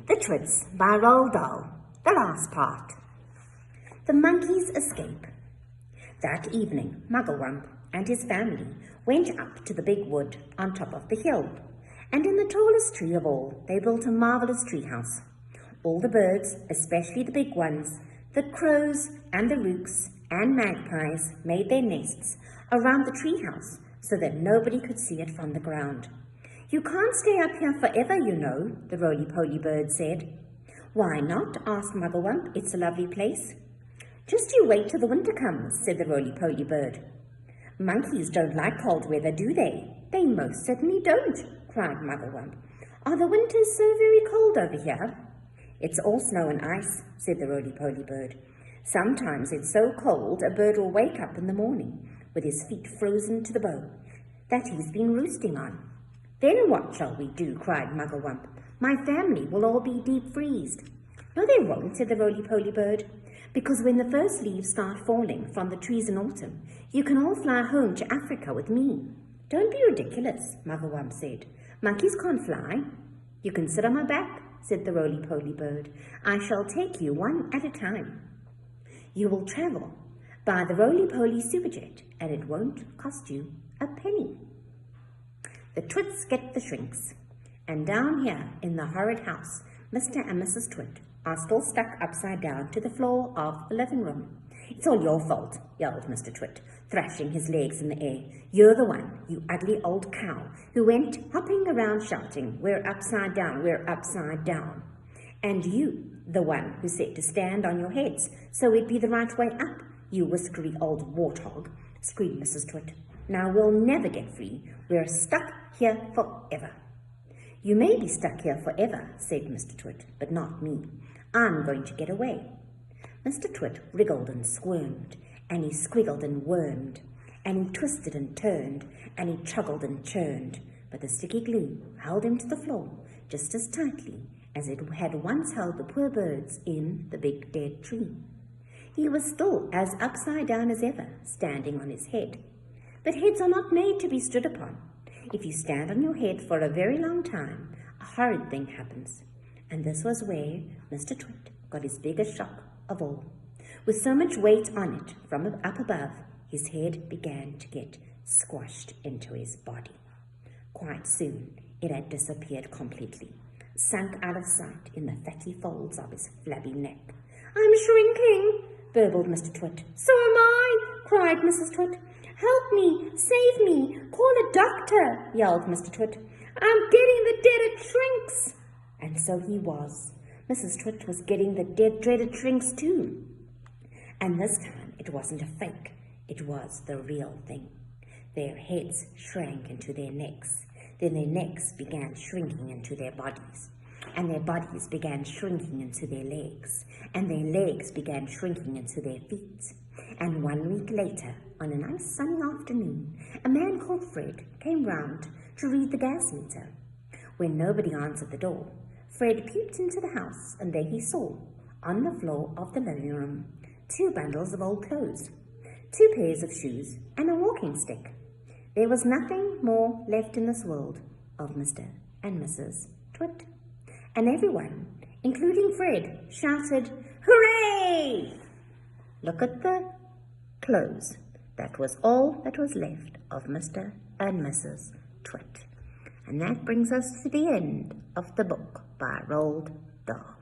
The Twits by Roald Dahl, the last part. The Monkey's Escape. That evening, Mugglewump and his family went up to the big wood on top of the hill, and in the tallest tree of all they built a marvellous treehouse. All the birds, especially the big ones, the crows and the rooks and magpies, made their nests around the treehouse so that nobody could see it from the ground. "You can't stay up here forever, you know," the roly-poly bird said. "Why not?" asked Mugglewump. "It's a lovely place." "Just you wait till the winter comes," said the roly-poly bird. "Monkeys don't like cold weather, do they?" "They most certainly don't," cried Mugglewump. "Are the winters so very cold over here?" "It's all snow and ice," said the roly-poly bird. "Sometimes it's so cold a bird will wake up in the morning with his feet frozen to the bone that he's been roosting on." "Then what shall we do?" cried Mugglewump. "My family will all be deep-freezed." "No, they won't," said the roly-poly bird, "because when the first leaves start falling from the trees in autumn, you can all fly home to Africa with me." "Don't be ridiculous," Mugglewump said. "Monkeys can't fly." "You can sit on my back," said the roly-poly bird. "I shall take you one at a time. You will travel by the roly-poly superjet, and it won't cost you a penny." The Twits get the shrinks, and down here in the horrid house, Mr. and Mrs. Twit are still stuck upside down to the floor of the living room. "It's all your fault," yelled Mr. Twit, thrashing his legs in the air. "You're the one, you ugly old cow, who went hopping around shouting, 'We're upside down, we're upside down.' And you, the one who said to stand on your heads so it'd be the right way up, you whiskery old warthog," screamed Mrs. Twit. "Now we'll never get free. We're stuck here forever." "You may be stuck here forever," said Mr. Twit, "but not me. I'm going to get away." Mr. Twit wriggled and squirmed, and he squiggled and wormed, and he twisted and turned, and he chuggled and churned, but the sticky glue held him to the floor just as tightly as it had once held the poor birds in the big dead tree. He was still as upside down as ever, standing on his head. But heads are not made to be stood upon. If you stand on your head for a very long time, a horrid thing happens. And this was where Mr. Twit got his biggest shock of all. With so much weight on it from up above, his head began to get squashed into his body. Quite soon, it had disappeared completely, sunk out of sight in the fatty folds of his flabby neck. "I'm shrinking," burbled Mr. Twit. "So am I," cried Mrs. Twit. "Help me, save me, call a doctor," yelled Mr. Twit. "I'm getting the dreaded shrinks." And so he was. Mrs. Twit was getting the dreaded shrinks too. And this time it wasn't a fake, it was the real thing. Their heads shrank into their necks. Then their necks began shrinking into their bodies. And their bodies began shrinking into their legs. And their legs began shrinking into their feet. And 1 week later, on a nice sunny afternoon, a man called Fred came round to read the gas meter. When nobody answered the door, Fred peeped into the house, and there he saw, on the floor of the living room, 2 bundles of old clothes, 2 pairs of shoes, and a walking stick. There was nothing more left in this world of Mr. and Mrs. Twit. And everyone, including Fred, shouted, "Hooray!" Look at the clothes. That was all that was left of Mr. and Mrs. Twit. And that brings us to the end of the book by Roald Dahl.